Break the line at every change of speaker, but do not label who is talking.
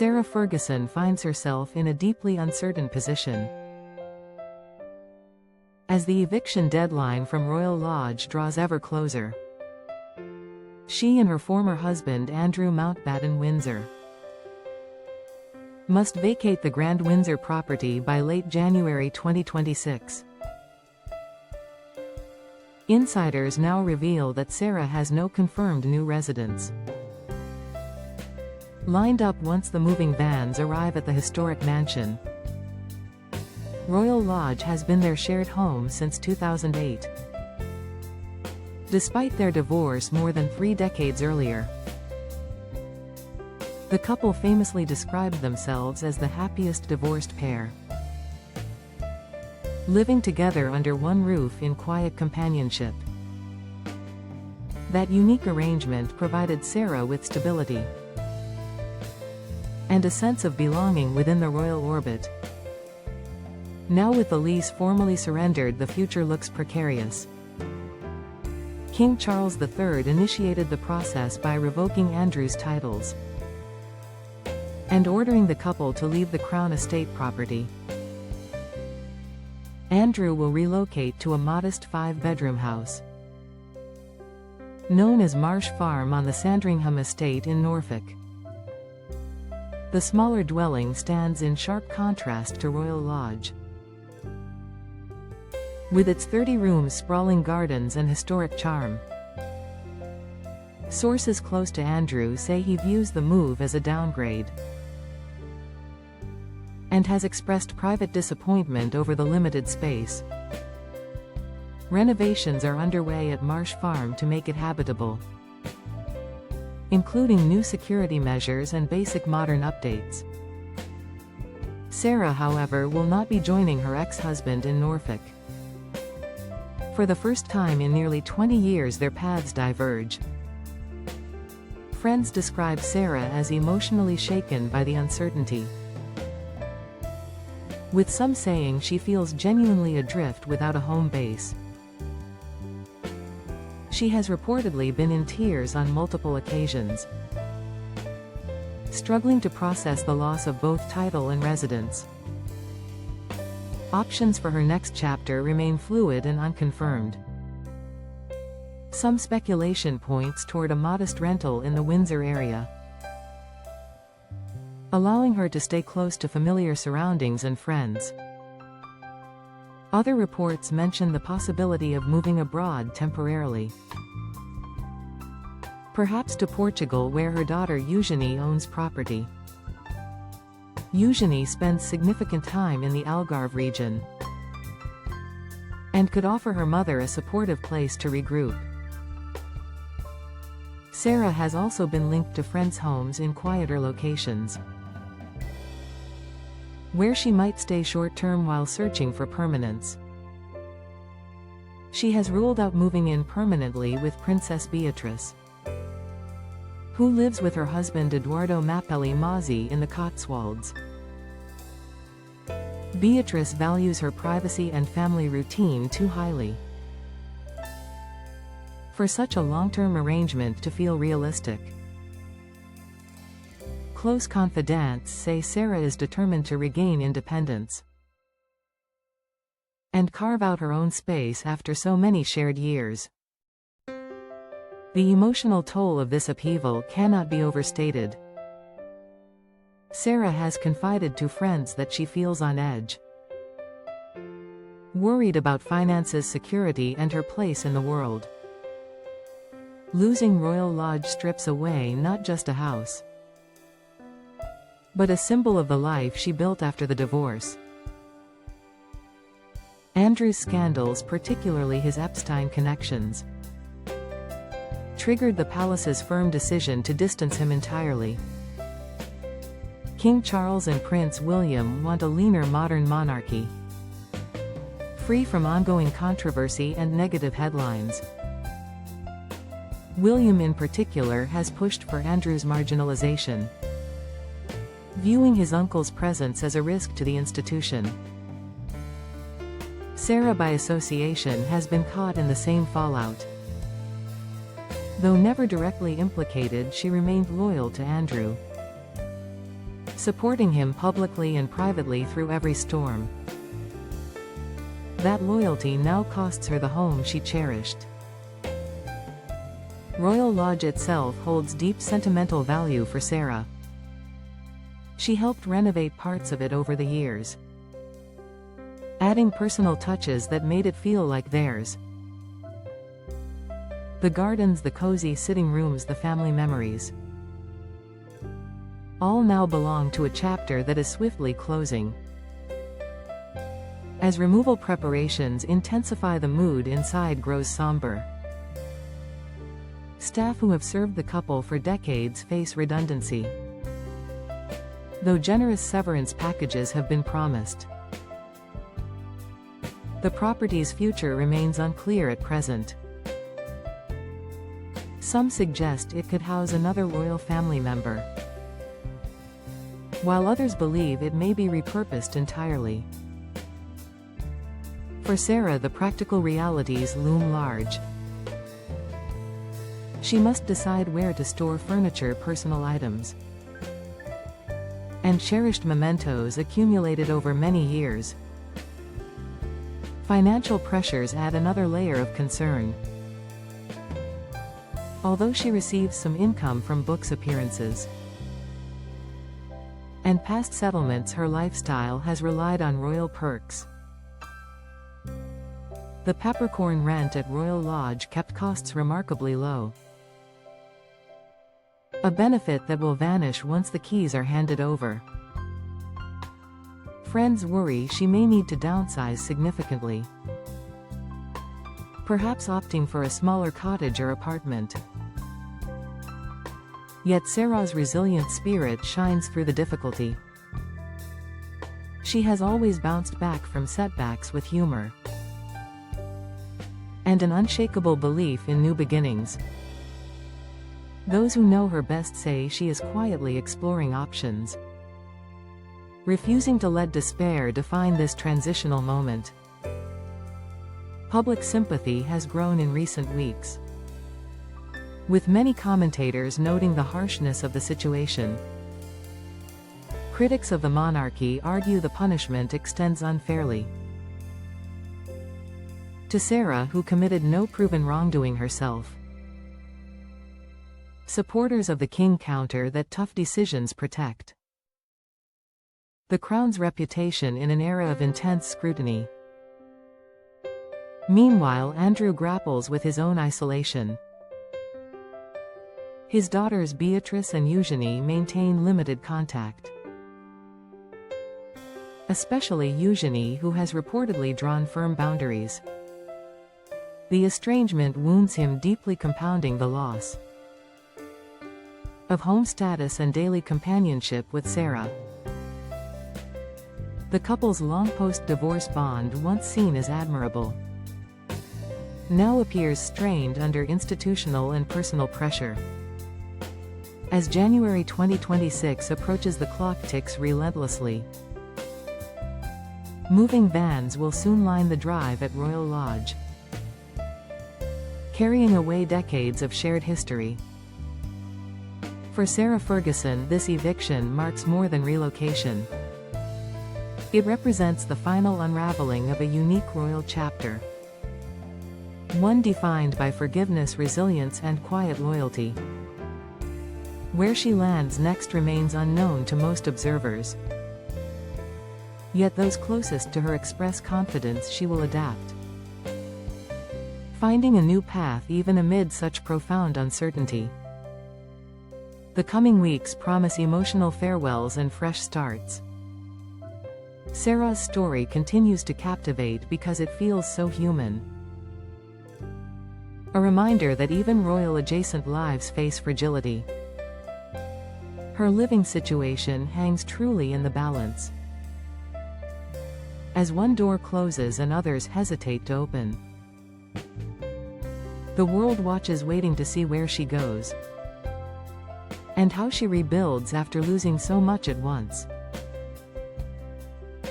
Sarah Ferguson finds herself in a deeply uncertain position. As the eviction deadline from Royal Lodge draws ever closer, she and her former husband Andrew Mountbatten Windsor must vacate the Grand Windsor property by late January 2026. Insiders now reveal that Sarah has no confirmed new residence lined up once the moving vans arrive at the historic mansion. Royal Lodge has been their shared home since 2008. Despite their divorce more than 3 decades earlier, the couple famously described themselves as the happiest divorced pair, living together under one roof in quiet companionship. That unique arrangement provided Sarah with stability and a sense of belonging within the royal orbit. Now with the lease formally surrendered, the future looks precarious. King Charles III initiated the process by revoking Andrew's titles and ordering the couple to leave the Crown estate property. Andrew will relocate to a modest 5-bedroom house known as Marsh Farm on the Sandringham estate in Norfolk. The smaller dwelling stands in sharp contrast to Royal Lodge, with its 30 rooms, sprawling gardens and historic charm. Sources close to Andrew say he views the move as a downgrade and has expressed private disappointment over the limited space. Renovations are underway at Marsh Farm to make it habitable, including new security measures and basic modern updates. Sarah, however, will not be joining her ex-husband in Norfolk. For the first time in nearly 20 years, their paths diverge. Friends describe Sarah as emotionally shaken by the uncertainty, with some saying she feels genuinely adrift without a home base. She has reportedly been in tears on multiple occasions, struggling to process the loss of both title and residence. Options for her next chapter remain fluid and unconfirmed. Some speculation points toward a modest rental in the Windsor area, allowing her to stay close to familiar surroundings and friends. Other reports mention the possibility of moving abroad temporarily, perhaps to Portugal, where her daughter Eugenie owns property. Eugenie spends significant time in the Algarve region and could offer her mother a supportive place to regroup. Sarah has also been linked to friends' homes in quieter locations, where she might stay short-term while searching for permanence. She has ruled out moving in permanently with Princess Beatrice, who lives with her husband Edoardo Mappelli Mazzi in the Cotswolds. Beatrice values her privacy and family routine too highly for such a long-term arrangement to feel realistic. Close confidants say Sarah is determined to regain independence and carve out her own space after so many shared years. The emotional toll of this upheaval cannot be overstated. Sarah has confided to friends that she feels on edge, worried about finances, security, and her place in the world. Losing Royal Lodge strips away not just a house, but a symbol of the life she built after the divorce. Andrew's scandals, particularly his Epstein connections, triggered the palace's firm decision to distance him entirely. King Charles and Prince William want a leaner modern monarchy, free from ongoing controversy and negative headlines. William in particular has pushed for Andrew's marginalization, viewing his uncle's presence as a risk to the institution. Sarah, by association, has been caught in the same fallout. Though never directly implicated, she remained loyal to Andrew. supporting him publicly and privately through every storm. That loyalty now costs her the home she cherished. Royal Lodge itself holds deep sentimental value for Sarah. She helped renovate parts of it over the years, adding personal touches that made it feel like theirs. The gardens, the cozy sitting rooms, the family memories, all now belong to a chapter that is swiftly closing. As removal preparations intensify, the mood inside grows somber. Staff who have served the couple for decades face redundancy, though generous severance packages have been promised. The property's future remains unclear at present. Some suggest it could house another royal family member, while others believe it may be repurposed entirely. For Sarah, the practical realities loom large. She must decide where to store furniture, personal items, and cherished mementos accumulated over many years. Financial pressures add another layer of concern. Although she receives some income from books appearances and past settlements, her lifestyle has relied on royal perks. The peppercorn rent at Royal Lodge kept costs remarkably low, a benefit that will vanish once the keys are handed over. Friends worry she may need to downsize significantly, perhaps opting for a smaller cottage or apartment. Yet Sarah's resilient spirit shines through the difficulty. She has always bounced back from setbacks with humor and an unshakable belief in new beginnings. Those who know her best say she is quietly exploring options, refusing to let despair define this transitional moment. Public sympathy has grown in recent weeks, with many commentators noting the harshness of the situation. Critics of the monarchy argue the punishment extends unfairly to Sarah, who committed no proven wrongdoing herself. Supporters of the king counter that tough decisions protect the crown's reputation in an era of intense scrutiny. Meanwhile, Andrew grapples with his own isolation. His daughters Beatrice and Eugenie maintain limited contact, especially Eugenie, who has reportedly drawn firm boundaries. The estrangement wounds him deeply, compounding the loss of home status and daily companionship with Sarah. The couple's long post-divorce bond, once seen as admirable, now appears strained under institutional and personal pressure. As January 2026 approaches, the clock ticks relentlessly. Moving vans will soon line the drive at Royal Lodge, carrying away decades of shared history. For Sarah Ferguson, this eviction marks more than relocation. It represents the final unraveling of a unique royal chapter, one defined by forgiveness, resilience, and quiet loyalty. Where she lands next remains unknown to most observers. Yet those closest to her express confidence she will adapt, finding a new path even amid such profound uncertainty. The coming weeks promise emotional farewells and fresh starts. Sarah's story continues to captivate because it feels so human. A reminder that even royal-adjacent lives face fragility. Her living situation hangs truly in the balance, as one door closes and others hesitate to open. The world watches, waiting to see where she goes, and how she rebuilds after losing so much at once.